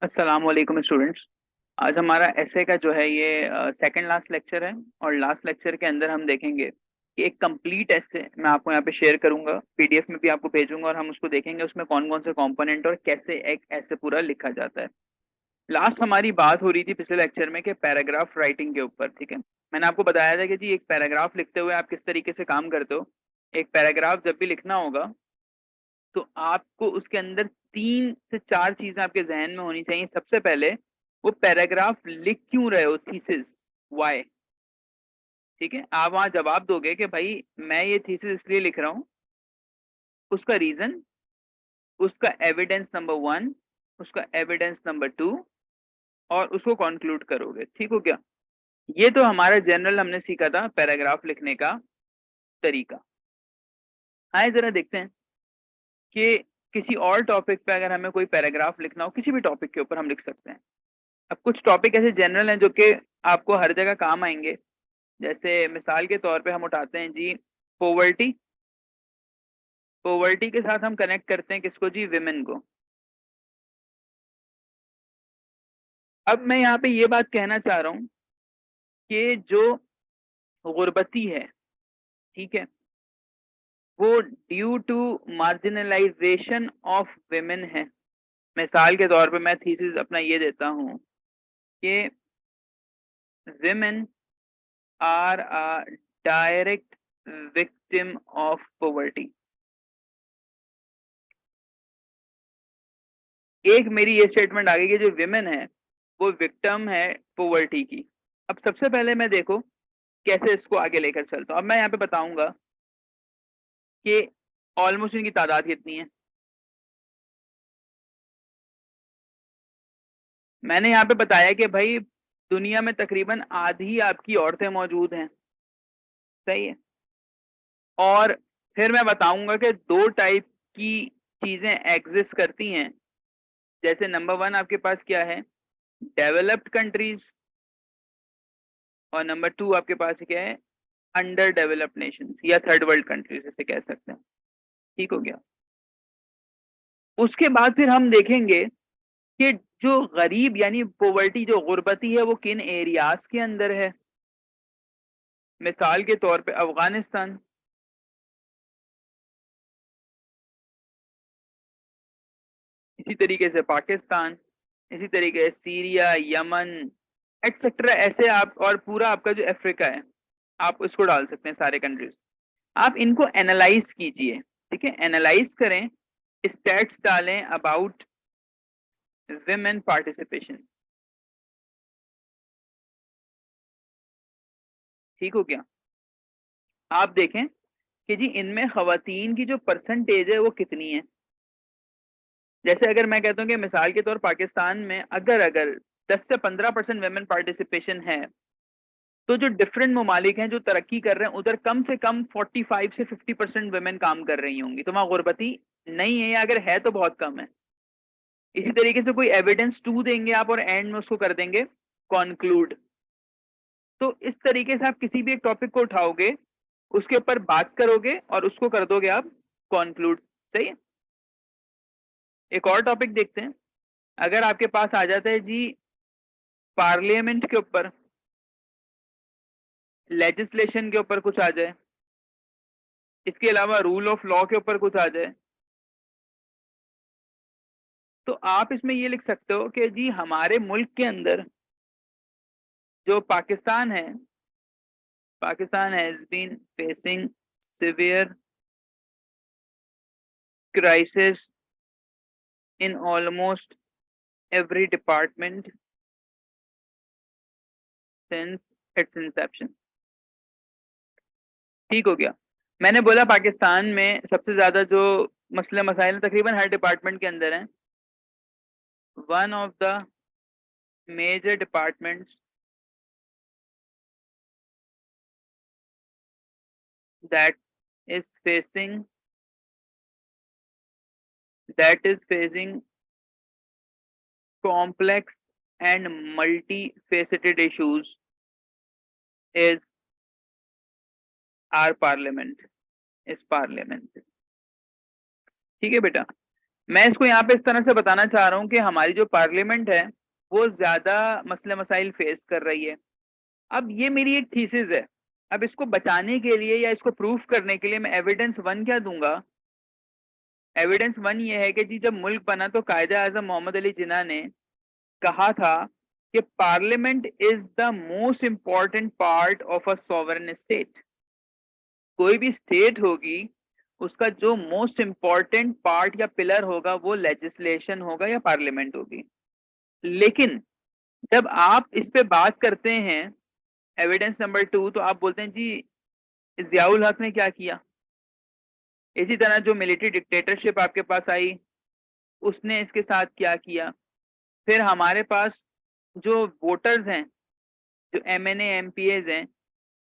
अस्सलाम वालेकुम स्टूडेंट्स। आज हमारा एसए का जो है ये सेकंड लास्ट लेक्चर है। और लास्ट लेक्चर के अंदर हम देखेंगे कि एक कंप्लीट एसए मैं आपको यहाँ पे शेयर करूंगा, पीडीएफ में भी आपको भेजूंगा, और हम उसको देखेंगे उसमें कौन कौन से कंपोनेंट और कैसे एक ऐसे पूरा लिखा जाता है। लास्ट हमारी बात हो रही थी पिछले लेक्चर में कि पैराग्राफ राइटिंग के ऊपर, ठीक है। मैंने आपको बताया था कि जी एक पैराग्राफ लिखते हुए आप किस तरीके से काम करते हो। एक पैराग्राफ जब भी लिखना होगा तो आपको उसके अंदर 3 से 4 चीजें आपके जहन में होनी चाहिए। सबसे पहले, वो पैराग्राफ लिख क्यों रहे हो, थीसिस, वाई। ठीक है, आप वहां जवाब दोगे कि भाई मैं ये थीसिस इसलिए लिख रहा हूँ, उसका रीजन, उसका एविडेंस नंबर 1, उसका एविडेंस नंबर 2, और उसको कंक्लूड करोगे। ठीक हो गया। ये तो हमारा जनरल हमने सीखा था पैराग्राफ लिखने का तरीका। आइए जरा देखते हैं कि किसी और टॉपिक पे अगर हमें कोई पैराग्राफ लिखना हो, किसी भी टॉपिक के ऊपर हम लिख सकते हैं। अब कुछ टॉपिक ऐसे जनरल हैं जो कि आपको हर जगह काम आएंगे। जैसे मिसाल के तौर पे हम उठाते हैं जी पोवर्टी। पोवर्टी के साथ हम कनेक्ट करते हैं किसको जी, विमेन को। अब मैं यहाँ पे ये बात कहना चाह रहा हूँ कि जो गुर्बती है, ठीक है, वो due to marginalisation of women है। मिसाल के तौर पे मैं थीसिस अपना ये देता हूँ कि women are a direct victim of poverty. एक मेरी ये स्टेटमेंट आ गई कि जो विमेन है वो विक्टिम है पोवर्टी की। अब सबसे पहले मैं देखो कैसे इसको आगे लेकर चलता हूँ। अब मैं यहाँ पे बताऊंगा कि ऑलमोस्ट इनकी तादाद कितनी है। मैंने यहाँ पे बताया कि भाई दुनिया में तकरीबन आधी आपकी औरतें मौजूद हैं। सही है। और फिर मैं बताऊंगा कि दो टाइप की चीजें एग्जिस्ट करती हैं। जैसे नंबर 1 आपके पास क्या है, डेवलप्ड कंट्रीज, और नंबर 2 आपके पास क्या है, अंडर डेवलप्ड नेशंस या थर्ड वर्ल्ड कंट्रीज जैसे कह सकते हैं। ठीक हो गया। उसके बाद फिर हम देखेंगे कि जो गरीब यानी पोवर्टी, जो गुर्बती है, वो किन एरियाज के अंदर है। मिसाल के तौर पे अफगानिस्तान, इसी तरीके से पाकिस्तान, इसी तरीके से सीरिया, यमन, एटसेट्रा। ऐसे आप, और पूरा आपका जो अफ्रीका है, आप इसको डाल सकते हैं सारे कंट्रीज। आप इनको एनालाइज कीजिए, ठीक है, एनालाइज करें, स्टैट्स डालें अबाउट विमेन पार्टिसिपेशन। ठीक हो गया। आप देखें कि जी इनमें खवातीन की जो परसेंटेज है वो कितनी है। जैसे अगर मैं कहता हूँ कि मिसाल के तौर पाकिस्तान में अगर अगर 10 से 15% वेमेन पार्टिसिपेशन है, तो जो डिफरेंट ममालिक हैं जो तरक्की कर रहे हैं उधर कम से कम 45 से 50% वेमेन काम कर रही होंगी। तो वहां गुर्बती नहीं है, या अगर है तो बहुत कम है। इसी तरीके से कोई एविडेंस 2 देंगे आप और एंड में उसको कर देंगे कॉन्क्लूड। तो इस तरीके से आप किसी भी एक टॉपिक को उठाओगे, उसके ऊपर बात करोगे और उसको कर दोगे आप कॉन्क्लूड। सही है। एक और टॉपिक देखते हैं। अगर आपके पास आ जाता है जी पार्लियामेंट के ऊपर, लेजिस्लेशन के ऊपर कुछ आ जाए, इसके अलावा रूल ऑफ लॉ के ऊपर कुछ आ जाए, तो आप इसमें ये लिख सकते हो कि जी हमारे मुल्क के अंदर जो पाकिस्तान है, Pakistan has been facing severe crisis in almost every department since its inception. ठीक हो गया। मैंने बोला पाकिस्तान में सबसे ज्यादा जो मसले मसाइल तकरीबन हर डिपार्टमेंट के अंदर हैं। One of the major departments that is facing that is facing complex and multifaceted issues is our parliament, is parliament। ठीक है बेटा। मैं इसको यहाँ पे इस तरह से बताना चाह रहा हूँ कि हमारी जो पार्लियामेंट है वो ज्यादा मसले मसाइल फेस कर रही है। अब ये मेरी एक थीसिस है। अब इसको बचाने के लिए या इसको प्रूफ करने के लिए मैं एविडेंस वन क्या दूंगा? एविडेंस वन ये है कि जी जब मुल्क बना तो कायदे आजम मोहम्मद अली जिन्ना ने कहा था कि parliament is the most important part of a sovereign state. कोई भी स्टेट होगी उसका जो मोस्ट इंपॉर्टेंट पार्ट या पिलर होगा वो लेजिस्लेशन होगा या पार्लियामेंट होगी। लेकिन जब आप इस पे बात करते हैं एविडेंस नंबर टू, तो आप बोलते हैं जी जियाउल हक ने क्या किया। इसी तरह जो मिलिट्री डिक्टेटरशिप आपके पास आई उसने इसके साथ क्या किया। फिर हमारे पास जो वोटर्स हैं, जो एमएनए एमपीएज हैं,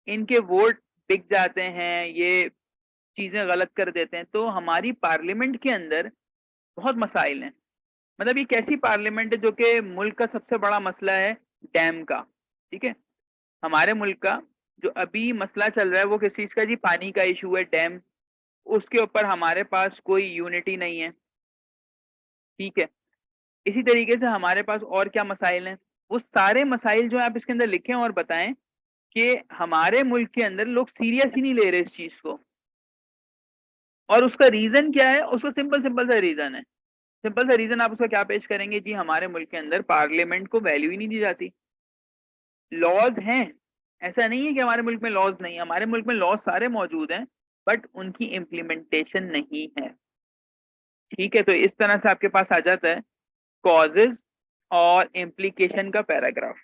इनके वोट बिक जाते हैं, ये चीजें गलत कर देते हैं। तो हमारी पार्लियामेंट के अंदर बहुत मसाइल हैं। मतलब ये कैसी पार्लियामेंट है जो कि मुल्क का सबसे बड़ा मसला है डैम का। ठीक है, हमारे मुल्क का जो अभी मसला चल रहा है वो किस चीज का जी? पानी का इशू है, डैम। उसके ऊपर हमारे पास कोई यूनिटी नहीं है। ठीक है, इसी तरीके से हमारे पास और क्या मसाइल हैं, वो सारे मसाइल जो है आप इसके अंदर लिखें और बताएं कि हमारे मुल्क के अंदर लोग सीरियस ही नहीं ले रहे इस चीज को। और उसका रीजन क्या है? उसका सिंपल सिंपल सा रीजन है। सिंपल सा रीजन आप उसका क्या पेश करेंगे जी? हमारे मुल्क के अंदर पार्लियामेंट को वैल्यू ही नहीं दी जाती। लॉज हैं, ऐसा नहीं है कि हमारे मुल्क में लॉज नहीं है, हमारे मुल्क में लॉज सारे मौजूद हैं, बट उनकी इम्प्लीमेंटेशन नहीं है। ठीक है, तो इस तरह से आपके पास आ जाता है कॉजेज और इम्प्लीकेशन का पैराग्राफ।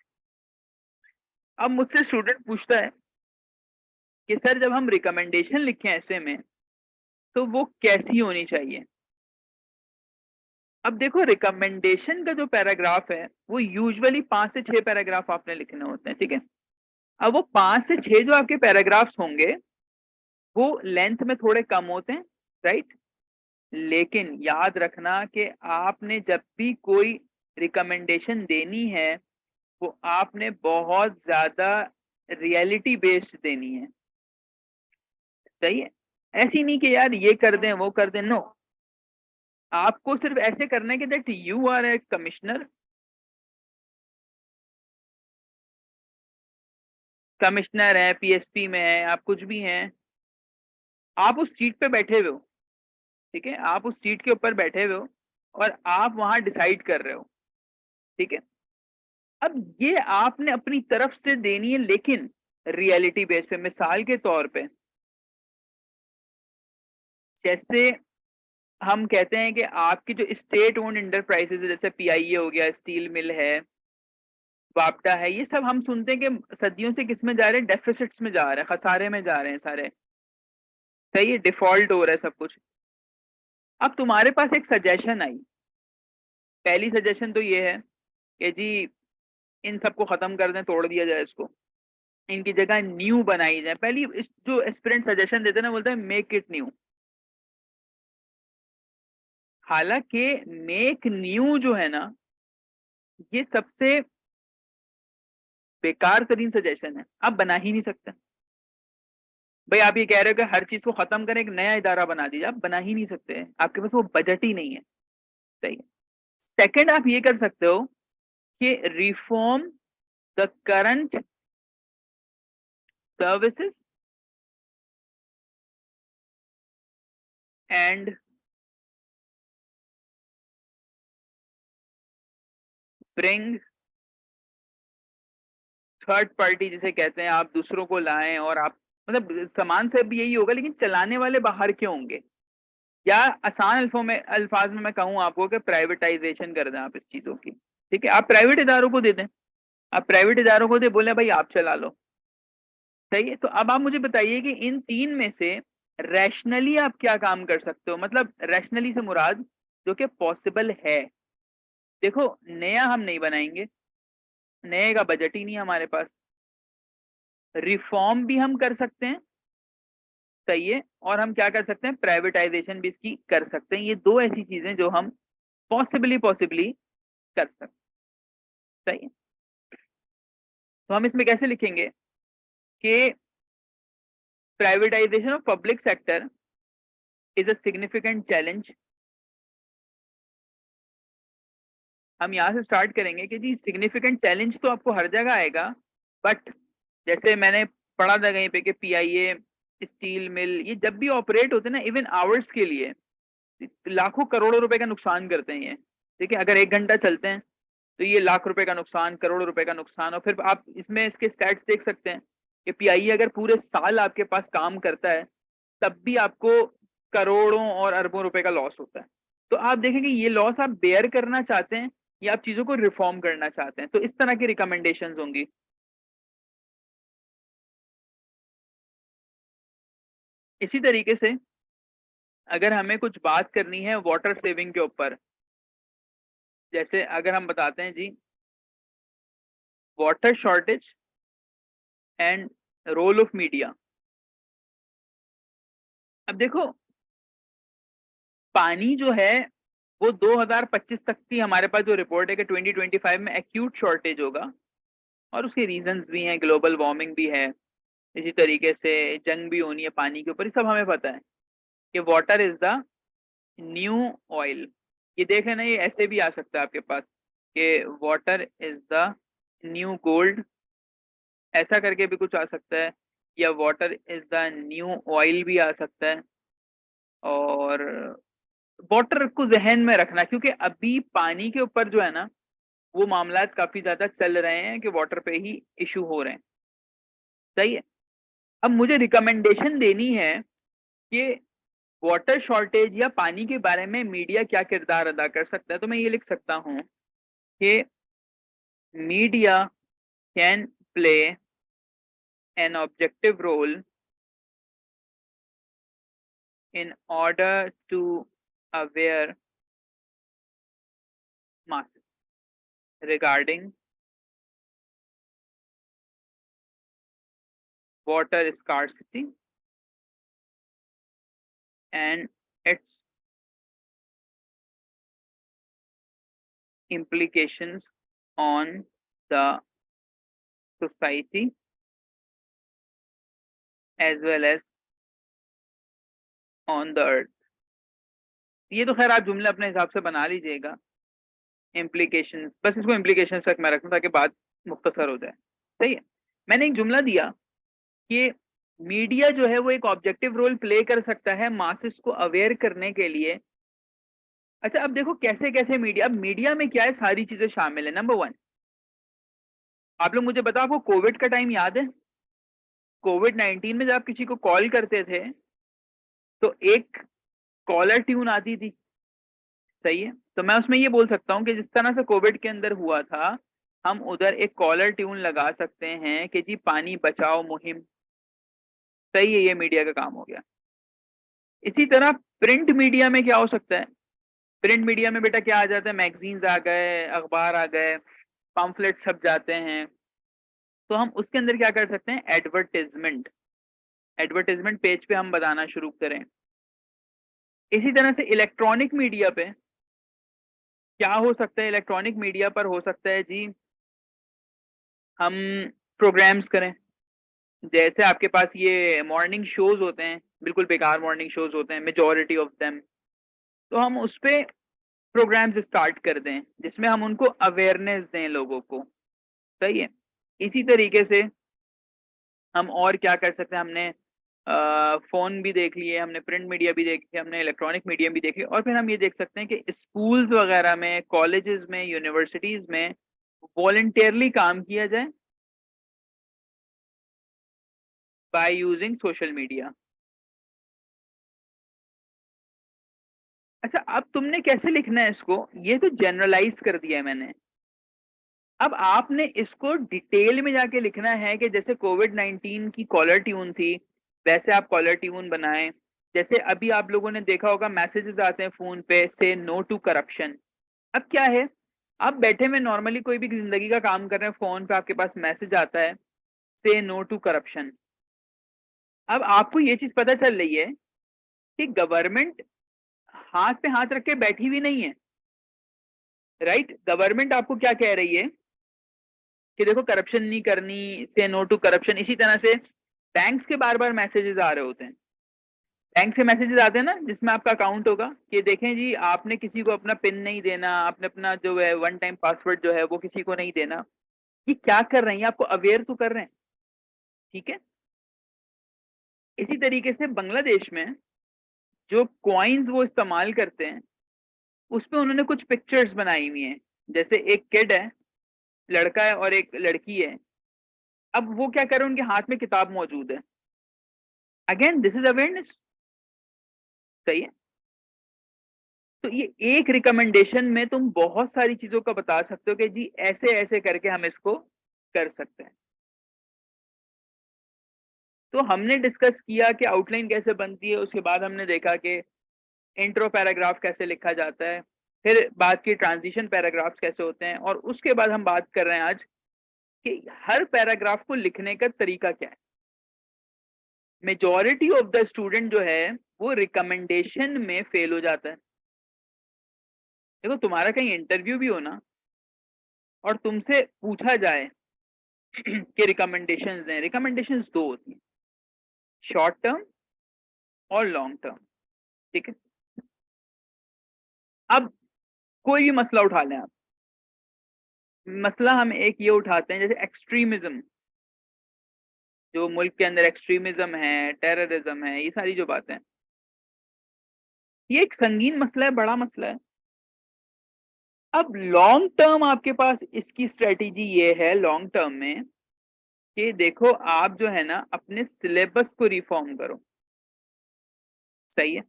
अब मुझसे स्टूडेंट पूछता है कि सर जब हम रिकमेंडेशन लिखें ऐसे में तो वो कैसी होनी चाहिए? अब देखो, रिकमेंडेशन का जो पैराग्राफ है वो यूजुअली 5 से 6 पैराग्राफ आपने लिखने होते हैं। ठीक है, अब वो 5 से 6 जो आपके पैराग्राफ्स होंगे वो लेंथ में थोड़े कम होते हैं, राइट। लेकिन याद रखना कि आपने जब भी कोई रिकमेंडेशन देनी है वो आपने बहुत ज्यादा रियलिटी बेस्ड देनी है। सही है, ऐसी नहीं कि यार ये कर दें वो कर दें, नो। आपको सिर्फ ऐसे करना है कि that you are a commissioner, commissioner है, पीएसपी में है, आप कुछ भी हैं, आप उस सीट पे बैठे हुए हो। ठीक है, आप उस सीट के ऊपर बैठे हुए हो और आप वहां डिसाइड कर रहे हो। ठीक है, अब ये आपने अपनी तरफ से देनी है लेकिन रियलिटी बेस पे। मिसाल के तौर पे जैसे हम कहते हैं कि आपकी जो स्टेट ओन्ड इंटरप्राइजेज है, जैसे पीआईए हो गया, स्टील मिल है, वापटा है, ये सब हम सुनते हैं कि सदियों से किस में जा रहे हैं? डेफिसिट्स में जा रहे हैं, खसारे में जा रहे हैं सारे। सही है, डिफॉल्ट हो रहा है सब कुछ। अब तुम्हारे पास एक सजेशन आई। पहली सजेशन तो ये है कि जी इन सबको खत्म कर दें, तोड़ दिया जाए इसको, इनकी जगह न्यू बनाई जाए। पहली इस जो एस्पिरेंट सजेशन देते हैं ना, बोलते हैं मेक इट न्यू। हालांकि मेक न्यू जो है ना, ये सबसे बेकार तरीन सजेशन है। आप बना ही नहीं सकते। भाई आप ये कह रहे हो कि हर चीज को खत्म करें, एक नया इदारा बना दीजिए, आप बना ही नहीं सकते, आपके पास वो बजट ही नहीं है। सही है। सेकंड आप ये कर सकते हो कि reform the current services and bring third party, जिसे कहते हैं, आप दूसरों को लाएं और आप, मतलब सामान से भी यही होगा लेकिन चलाने वाले बाहर के होंगे। या आसान अल्फाज में मैं कहूँ आपको कि प्राइवेटाइजेशन कर दें आप इस चीजों की। ठीक है, आप प्राइवेट इदारों को दे दें, आप प्राइवेट इदारों को दे, बोले भाई आप चला लो। सही है, तो अब आप मुझे बताइए कि इन तीन में से रैशनली आप क्या काम कर सकते हो? मतलब रैशनली से मुराद जो कि पॉसिबल है। देखो, नया हम नहीं बनाएंगे, नए का बजट ही नहीं है हमारे पास। रिफॉर्म भी हम कर सकते हैं, सही है, और हम क्या कर सकते हैं? प्राइवेटाइजेशन भी इसकी कर सकते हैं। ये दो ऐसी चीजें जो हम पॉसिबली कर सकते हैं। सही है, तो हम इसमें कैसे लिखेंगे कि privatisation of public sector is a significant challenge हम यहाँ से स्टार्ट करेंगे कि जी सिग्निफिकेंट चैलेंज तो आपको हर जगह आएगा, बट जैसे मैंने पढ़ा था कहीं पे कि पीआईए, स्टील मिल, ये जब भी ऑपरेट होते हैं ना, इवन आवर्स के लिए लाखों करोड़ों रुपए का नुकसान करते हैं ये। ठीक है, अगर 1 घंटा चलते हैं तो ये लाख रुपए का नुकसान, करोड़ों रुपए का नुकसान। और फिर आप इसमें इसके स्टैट्स देख सकते हैं कि पीआईए अगर पूरे साल आपके पास काम करता है तब भी आपको करोड़ों और अरबों रुपए का लॉस होता है। तो आप देखेंगे ये लॉस आप बेयर करना चाहते हैं या आप चीजों को रिफॉर्म करना चाहते हैं, तो इस तरह की रिकमेंडेशंस होंगी। इसी तरीके से अगर हमें कुछ बात करनी है वाटर सेविंग के ऊपर, जैसे अगर हम बताते हैं जी water shortage and role of media. अब देखो पानी जो है वो 2025 तक की हमारे पास जो रिपोर्ट है कि 2025 में एक्यूट शॉर्टेज होगा, और उसके रीजंस भी हैं, ग्लोबल वार्मिंग भी है, इसी तरीके से जंग भी होनी है पानी के ऊपर, ये सब हमें पता है कि water is the new oil. ये देख लेना, ये ऐसे भी आ सकता है आपके पास कि water is the new gold, ऐसा करके भी कुछ आ सकता है, या water is the new oil भी आ सकता है। और वाटर को जहन में रखना, क्योंकि अभी पानी के ऊपर जो है ना वो मामलात काफी ज्यादा चल रहे हैं कि वाटर पे ही इशू हो रहे हैं। सही है। अब मुझे रिकमेंडेशन देनी है कि वाटर शॉर्टेज या पानी के बारे में मीडिया क्या किरदार अदा कर सकता है, तो मैं ये लिख सकता हूं कि media can play an objective role in order to aware masses regarding water scarcity and its implications on the society as well as on the earth। ये तो खैर आप जुमले अपने हिसाब से बना लीजिएगा। इम्प्लीकेशंस, बस इसको इम्प्लीकेशंस तक मैं रखूं ताकि बात मुख्तसर हो जाए। सही है। मैंने एक जुमला दिया कि मीडिया जो है वो एक ऑब्जेक्टिव रोल प्ले कर सकता है मासेस को अवेयर करने के लिए। अच्छा अब देखो कैसे कैसे मीडिया, अब मीडिया में क्या है, सारी चीजें शामिल है। नंबर 1, आप लोग मुझे बताओ, आपको कोविड का टाइम याद है? कोविड-19 में जब आप किसी को कॉल करते थे तो एक कॉलर ट्यून आती थी। सही है। तो मैं उसमें ये बोल सकता हूँ कि जिस तरह से कोविड के अंदर हुआ था, हम उधर एक कॉलर ट्यून लगा सकते हैं कि जी पानी बचाओ मुहिम। सही है, ये मीडिया का काम हो गया। इसी तरह प्रिंट मीडिया में क्या हो सकता है? प्रिंट मीडिया में बेटा क्या आ जाता है, मैगजीन्स आ गए, अखबार आ गए, पम्फलेट छप जाते हैं। तो हम उसके अंदर क्या कर सकते हैं, एडवर्टाइजमेंट, एडवर्टाइजमेंट पेज पे हम बताना शुरू करें। इसी तरह से इलेक्ट्रॉनिक मीडिया पे क्या हो सकता है, इलेक्ट्रॉनिक मीडिया पर हो सकता है जी हम प्रोग्राम्स करें। जैसे आपके पास ये मॉर्निंग शोज होते हैं, बिल्कुल बेकार मॉर्निंग शोज होते हैं मेजॉरिटी ऑफ देम, तो हम उस पे प्रोग्राम्स स्टार्ट कर दें जिसमें हम उनको अवेयरनेस दें लोगों को। सही है। इसी तरीके से हम और क्या कर सकते हैं, हमने फोन भी देख लिए, हमने प्रिंट मीडिया भी देख लिया, हमने इलेक्ट्रॉनिक मीडिया भी देख लिया, और फिर हम ये देख सकते हैं कि स्कूल्स वगैरह में, कॉलेजेस में, यूनिवर्सिटीज में वॉलंटियरली काम किया जाए बाय यूजिंग सोशल मीडिया। अच्छा अब तुमने कैसे लिखना है इसको, ये तो जनरलाइज कर दिया है मैंने। अब आपने इसको डिटेल में जाके लिखना है कि जैसे कोविड-19 की कॉलर ट्यून थी वैसे आप कॉलर ट्यून बनाएं। जैसे अभी आप लोगों ने देखा होगा मैसेजेस आते हैं फोन पे, से नो टू करप्शन। अब क्या है, आप बैठे में नॉर्मली कोई भी जिंदगी का काम कर रहे हैं, फोन पे आपके पास मैसेज आता है से नो टू करप्शन। अब आपको ये चीज पता चल रही है कि गवर्नमेंट हाथ पे हाथ रख के बैठी हुई नहीं है। राइट, गवर्नमेंट आपको क्या कह रही है कि देखो करप्शन नहीं करनी, से नो टू करप्शन। इसी तरह से बैंक्स के बार बार मैसेजेस आ रहे होते हैं बैंक से मैसेजेस आते हैं ना जिसमें आपका अकाउंट होगा कि देखें जी आपने किसी को अपना पिन नहीं देना, आपने अपना जो है वन टाइम पासवर्ड जो है वो किसी को नहीं देना। ये क्या कर रहे हैं, आपको अवेयर तो कर रहे हैं, ठीक है। इसी तरीके से बांग्लादेश में जो कॉइन्स वो इस्तेमाल करते हैं उसपे उन्होंने कुछ पिक्चर्स बनाई हुई हैं। जैसे एक किड है, लड़का है और एक लड़की है। अब वो क्या कर रहे हैं, उनके हाथ में किताब मौजूद है। अगेन दिस इज अवेयरनेस, सही है। तो ये एक रिकमेंडेशन में तुम बहुत सारी चीजों का बता सकते हो कि जी ऐसे ऐसे करके हम इसको कर सकते हैं। तो हमने डिस्कस किया कि आउटलाइन कैसे बनती है, उसके बाद हमने देखा कि इंट्रो पैराग्राफ कैसे लिखा जाता है, फिर बात की ट्रांजिशन पैराग्राफ्स कैसे होते हैं, और उसके बाद हम बात कर रहे हैं आज कि हर पैराग्राफ को लिखने का तरीका क्या है। मेजॉरिटी ऑफ द स्टूडेंट जो है वो रिकमेंडेशन में फेल हो जाता है। देखो तुम्हारा कहीं इंटरव्यू भी हो ना और तुमसे पूछा जाए कि रिकमेंडेशंस दें, रिकमेंडेशंस दो होती हैं, शॉर्ट टर्म और लॉन्ग टर्म, ठीक है। अब कोई भी मसला उठा लें आप, मसला हम एक ये उठाते हैं जैसे एक्सट्रीमिज्म, जो मुल्क के अंदर एक्सट्रीमिज्म है, टेररिज्म है, ये सारी जो बातें हैं, ये एक संगीन मसला है, बड़ा मसला है। अब लॉन्ग टर्म आपके पास इसकी स्ट्रेटेजी ये है लॉन्ग टर्म में कि देखो आप जो है ना अपने सिलेबस को रिफॉर्म करो, सही है।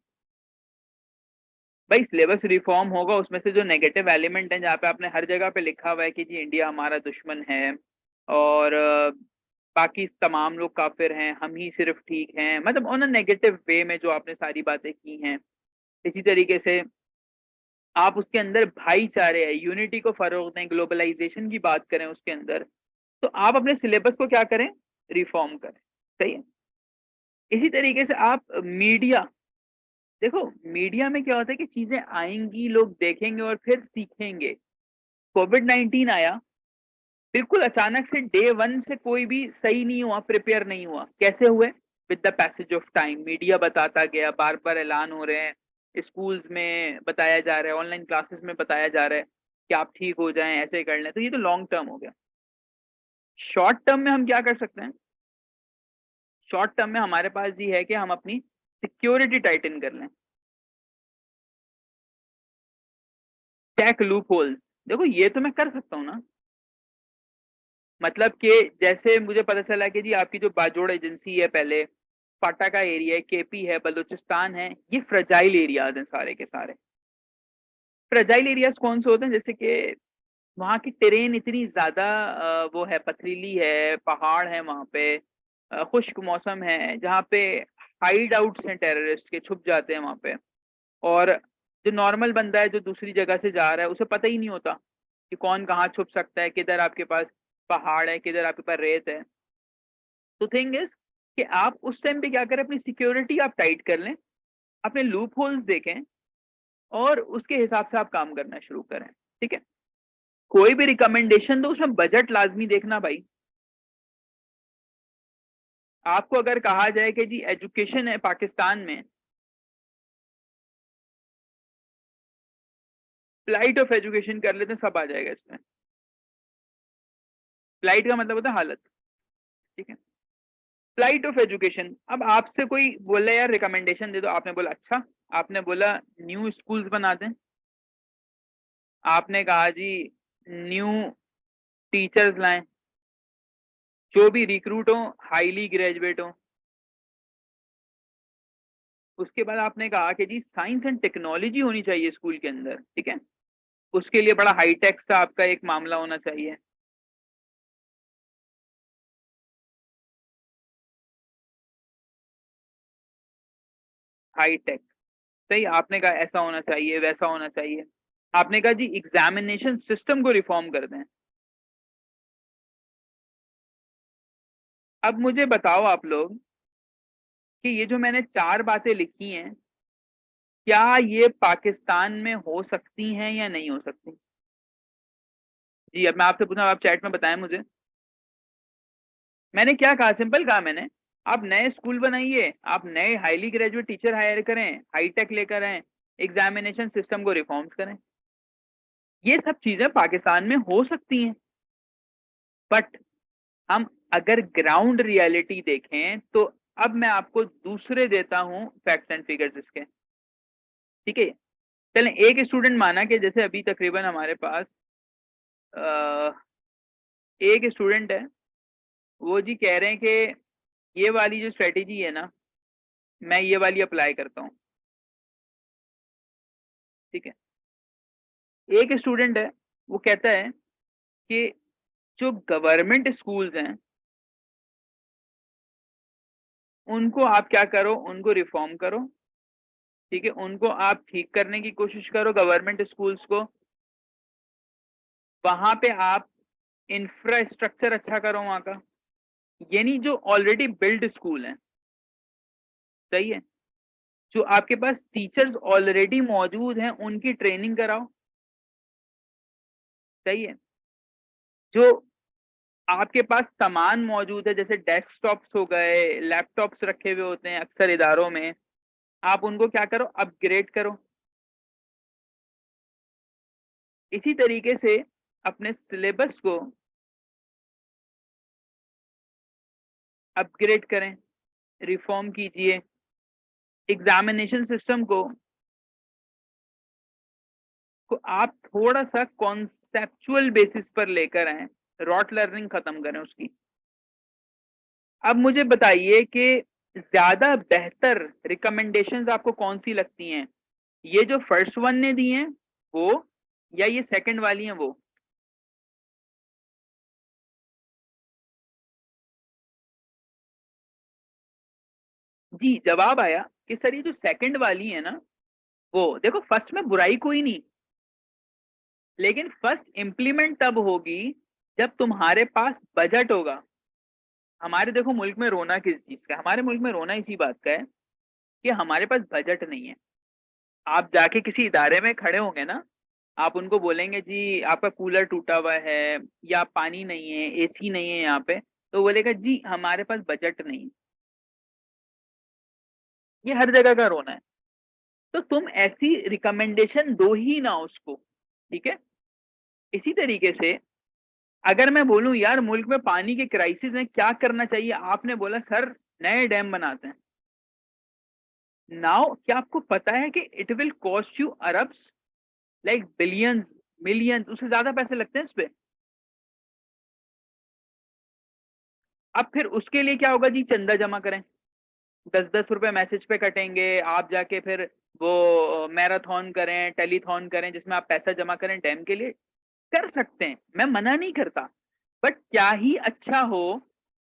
भाई सिलेबस रिफॉर्म होगा, उसमें से जो नेगेटिव एलिमेंट है जहाँ पे आपने हर जगह पे लिखा हुआ है कि जी इंडिया हमारा दुश्मन है और बाकी तमाम लोग काफिर हैं, हम ही सिर्फ ठीक हैं, मतलब ऑन अ नेगेटिव वे में जो आपने सारी बातें की हैं। इसी तरीके से आप उसके अंदर भाईचारे है, यूनिटी को फरोग दें, ग्लोबलाइजेशन की बात करें उसके अंदर, तो आप अपने सिलेबस को क्या करें, रिफॉर्म करें, सही है। इसी तरीके से आप मीडिया, देखो मीडिया में क्या होता है कि चीजें आएंगी, लोग देखेंगे और फिर सीखेंगे। कोविड-19 आया, बिल्कुल अचानक से डे वन से कोई भी सही नहीं हुआ, प्रिपेयर नहीं हुआ। कैसे हुए, with the passage of time media बताता गया, बार बार ऐलान हो रहे हैं, स्कूल्स में बताया जा रहा है, ऑनलाइन क्लासेस में बताया जा रहा है कि आप ठीक हो जाएं, ऐसे कर लें। तो ये तो लॉन्ग टर्म हो गया। शॉर्ट टर्म में हम क्या कर सकते हैं, शॉर्ट टर्म में हमारे पास ये है कि हम अपनी सिक्योरिटी टाइटन कर लें, चेक लूप होल्स। देखो ये तो मैं कर सकता हूँ ना, मतलब कि जैसे मुझे पता चला कि जी आपकी जो बाजोड़ एजेंसी है, पहले फाटा का एरिया है, केपी है, बलूचिस्तान है, ये फ्रजाइल एरियाज हैं सारे के सारे। फ्रजाइल एरियाज कौन से होते हैं, जैसे कि वहाँ की टेरेन इतनी ज्यादा वो है, पथरीली है, पहाड़ है वहाँ पे, खुश्क मौसम है, जहाँ पे हाइड आउट्स हैं, टेररिस्ट के छुप जाते हैं वहाँ पे। और जो नॉर्मल बंदा है जो दूसरी जगह से जा रहा है उसे पता ही नहीं होता कि कौन कहाँ छुप सकता है, किधर आपके पास पहाड़ है, किधर आपके पास रेत है। तो थिंग इज कि आप उस टाइम पे क्या करें, अपनी सिक्योरिटी आप टाइट कर लें, अपने लूप होल्स देखें और उसके हिसाब से आप काम करना शुरू करें, ठीक है। कोई भी रिकमेंडेशन दो उसमें बजट लाजमी देखना भाई। आपको अगर कहा जाए कि जी एजुकेशन है पाकिस्तान में, फ्लाइट ऑफ एजुकेशन कर लेते हैं, सब आ जाएगा इसमें। फ्लाइट का मतलब होता है हालत, ठीक है। फ्लाइट ऑफ एजुकेशन, अब आपसे कोई बोले यार रिकमेंडेशन दे दो, आपने बोला अच्छा, आपने बोला न्यू स्कूल्स बना दें, आपने कहा जी न्यू टीचर्स लाएं, जो भी रिक्रूट हो हाईली ग्रेजुएट हो। उसके बाद आपने कहा कि जी साइंस एंड टेक्नोलॉजी होनी चाहिए स्कूल के अंदर, ठीक है। उसके लिए बड़ा हाईटेक सा आपका एक मामला होना चाहिए, हाईटेक, सही। आपने कहा ऐसा होना चाहिए, वैसा होना चाहिए। आपने कहा जी एग्जामिनेशन सिस्टम को रिफॉर्म कर दें। अब मुझे बताओ आप लोग कि ये जो मैंने चार बातें लिखी हैं, क्या ये पाकिस्तान में हो सकती हैं या नहीं हो सकती? जी अब मैं आपसे पूछूं, आप चैट में बताएं मुझे। मैंने क्या कहा, सिंपल कहा मैंने आप नए स्कूल बनाइए, आप नए हाईली ग्रेजुएट टीचर हायर करें, हाईटेक लेकर आए, एग्जामिनेशन सिस्टम को रिफॉर्म्स करें। ये सब चीजें पाकिस्तान में हो सकती हैं, बट हम अगर ग्राउंड रियलिटी देखें तो अब मैं आपको दूसरे देता हूं फैक्ट्स एंड फिगर्स इसके। ठीक है, चलें एक स्टूडेंट माना कि जैसे अभी तकरीबन हमारे पास एक स्टूडेंट है, वो जी कह रहे हैं कि ये वाली जो स्ट्रेटेजी है ना, मैं ये वाली अप्लाई करता हूँ। ठीक है, एक स्टूडेंट है वो कहता है कि जो गवर्नमेंट स्कूल्स हैं उनको आप क्या करो, उनको रिफॉर्म करो। ठीक है, उनको आप ठीक करने की कोशिश करो गवर्नमेंट स्कूल्स को, वहां पे आप इंफ्रास्ट्रक्चर अच्छा करो वहां का, यानी जो ऑलरेडी बिल्ड स्कूल है, सही है, जो आपके पास टीचर्स ऑलरेडी मौजूद हैं उनकी ट्रेनिंग कराओ, सही है, जो आपके पास सामान मौजूद है जैसे डेस्कटॉप्स हो गए, लैपटॉप्स रखे हुए होते हैं अक्सर इदारों में, आप उनको क्या करो, अपग्रेड करो। इसी तरीके से अपने सिलेबस को अपग्रेड करें, रिफॉर्म कीजिए, एग्जामिनेशन सिस्टम को आप थोड़ा सा कॉन्सेप्चुअल बेसिस पर लेकर आए, रॉट लर्निंग खत्म करें उसकी। अब मुझे बताइए कि ज्यादा बेहतर रिकमेंडेशंस आपको कौन सी लगती हैं, ये जो फर्स्ट वन ने दी हैं वो, या ये सेकंड वाली हैं वो? जी जवाब आया कि सर ये जो सेकंड वाली है ना, वो देखो फर्स्ट में बुराई कोई नहीं, लेकिन फर्स्ट इंप्लीमेंट तब होगी जब तुम्हारे पास बजट होगा। हमारे देखो मुल्क में रोना किस चीज का, हमारे मुल्क में रोना इसी बात का है कि हमारे पास बजट नहीं है। आप जाके किसी इदारे में खड़े होंगे ना, आप उनको बोलेंगे जी आपका कूलर टूटा हुआ है या पानी नहीं है, एसी नहीं है यहाँ पे, तो बोलेगा जी हमारे पास बजट नहीं। ये हर जगह का रोना है। तो तुम ऐसी रिकमेंडेशन दो ही ना उसको। ठीक है, इसी तरीके से अगर मैं बोलूं यार मुल्क में पानी के क्राइसिस में क्या करना चाहिए, आपने बोला सर नए डैम बनाते हैं। नाउ क्या आपको पता है कि it will cost you Arabs, like billions, millions, उससे ज्यादा पैसे लगते हैं इस पे। अब फिर उसके लिए क्या होगा जी, चंदा जमा करें, 10-10 रुपए मैसेज पे कटेंगे, आप जाके फिर वो मैराथन करें, टेलीथॉन करें जिसमें आप पैसा जमा करें डैम के लिए, कर सकते हैं, मैं मना नहीं करता। बट क्या ही अच्छा हो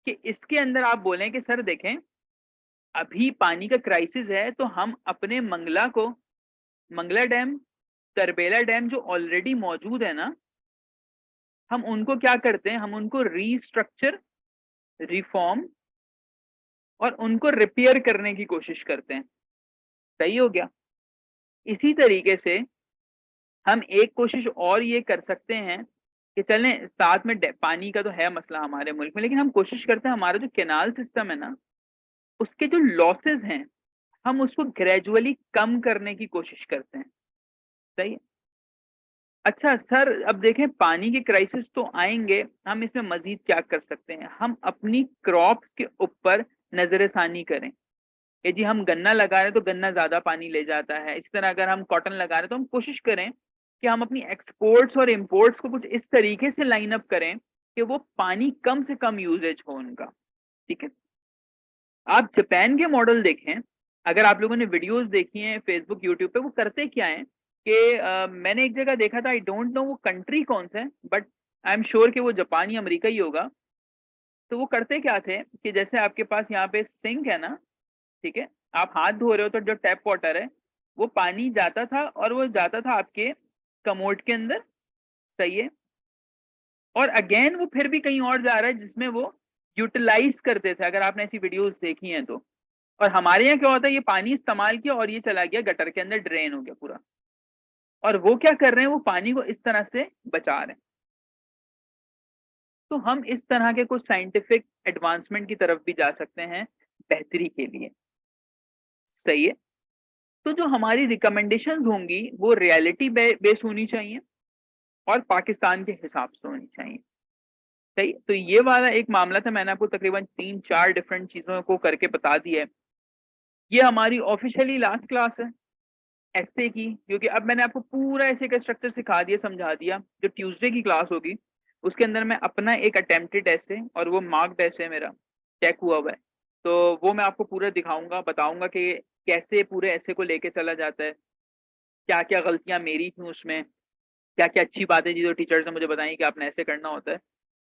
कि इसके अंदर आप बोलें कि सर देखें अभी पानी का क्राइसिस है तो हम अपने मंगला को, मंगला डैम, करबेला डैम जो ऑलरेडी मौजूद है ना, हम उनको क्या करते हैं, हम उनको रीस्ट्रक्चर, रिफॉर्म और उनको रिपेयर करने की कोशिश करते हैं। सही हो गया। इसी तरीके से हम एक कोशिश और ये कर सकते हैं कि चलें साथ में पानी का तो है मसला हमारे मुल्क में, लेकिन हम कोशिश करते हैं हमारा जो कैनाल सिस्टम है ना, उसके जो लॉसेस हैं हम उसको ग्रेजुअली कम करने की कोशिश करते हैं। सही है। अच्छा सर अब देखें पानी के क्राइसिस तो आएंगे, हम इसमें मजीद क्या कर सकते हैं, हम अपनी क्रॉप्स के ऊपर नजरसानी करें कि जी हम गन्ना लगा रहे हैं तो गन्ना ज्यादा पानी ले जाता है, इस तरह अगर हम कॉटन लगा रहे हैं तो हम कोशिश करें कि हम अपनी एक्सपोर्ट्स और इंपोर्ट्स को कुछ इस तरीके से लाइन अप करें कि वो पानी कम से कम यूजेज हो उनका। ठीक है, आप जापान के मॉडल देखें, अगर आप लोगों ने वीडियोस देखी हैं फेसबुक यूट्यूब पे, वो करते क्या है कि मैंने एक जगह देखा था, आई डोंट नो वो कंट्री कौन सा है, बट आई एम श्योर कि वो जापान या अमेरिका ही होगा। तो वो करते क्या थे कि जैसे आपके पास यहाँ पे सिंक है ना, ठीक है, आप हाथ धो रहे हो तो जो टैप वाटर है वो पानी जाता था और वो जाता था आपके कमोड के अंदर, सही है, और अगेन वो फिर भी कहीं और जा रहा है जिसमें वो यूटिलाइज करते थे, अगर आपने ऐसी वीडियोस देखी हैं तो। और हमारे यहाँ क्या होता है, ये पानी इस्तेमाल किया और ये चला गया गटर के अंदर, ड्रेन हो गया पूरा। और वो क्या कर रहे हैं, वो पानी को इस तरह से बचा रहे हैं। तो हम इस तरह के कुछ साइंटिफिक एडवांसमेंट की तरफ भी जा सकते हैं बेहतरी के लिए। सही है। तो जो हमारी रिकमेंडेशंस होंगी वो रियलिटी बेस होनी चाहिए और पाकिस्तान के हिसाब से होनी चाहिए। सही। तो ये वाला एक मामला था, मैंने आपको तकरीबन 3-4 डिफरेंट चीजों को करके बता दिया है। ये हमारी ऑफिशियली लास्ट क्लास है एसए की, क्योंकि अब मैंने आपको पूरा एसए का स्ट्रक्चर सिखा दिया, समझा दिया। जो ट्यूसडे की क्लास होगी उसके अंदर मैं अपना एक अटेम्प्टेड एसए और वो मार्क्ड एसए मेरा चेक हुआ हुआ है, तो वो मैं आपको पूरा दिखाऊंगा, बताऊंगा कि कैसे पूरे एसए को लेके चला जाता है, क्या क्या गलतियां मेरी थी उसमें, क्या क्या अच्छी बातें थी जो टीचर्स ने मुझे बताई कि आपने ऐसे करना होता है।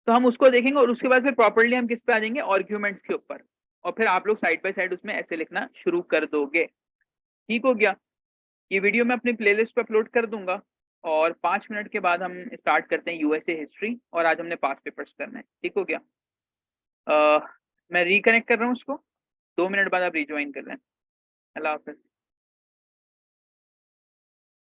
तो हम उसको देखेंगे और उसके बाद फिर प्रॉपर्ली हम किस पे आ जाएंगे, आर्ग्यूमेंट्स के ऊपर, और फिर आप लोग साइड बाय साइड उसमें ऐसे लिखना शुरू कर दोगे। ठीक हो गया। ये वीडियो मैं अपनी प्लेलिस्ट पे अपलोड कर दूंगा और 5 मिनट के बाद हम स्टार्ट करते हैं यूएसए हिस्ट्री, और आज हमने पास पेपर्स करना है। ठीक हो गया। मैं रिकनेक्ट कर रहा हूँ उसको, 2 मिनट बाद आप रिज्वाइन कर रहे हैं। अल्लाह हाफिज।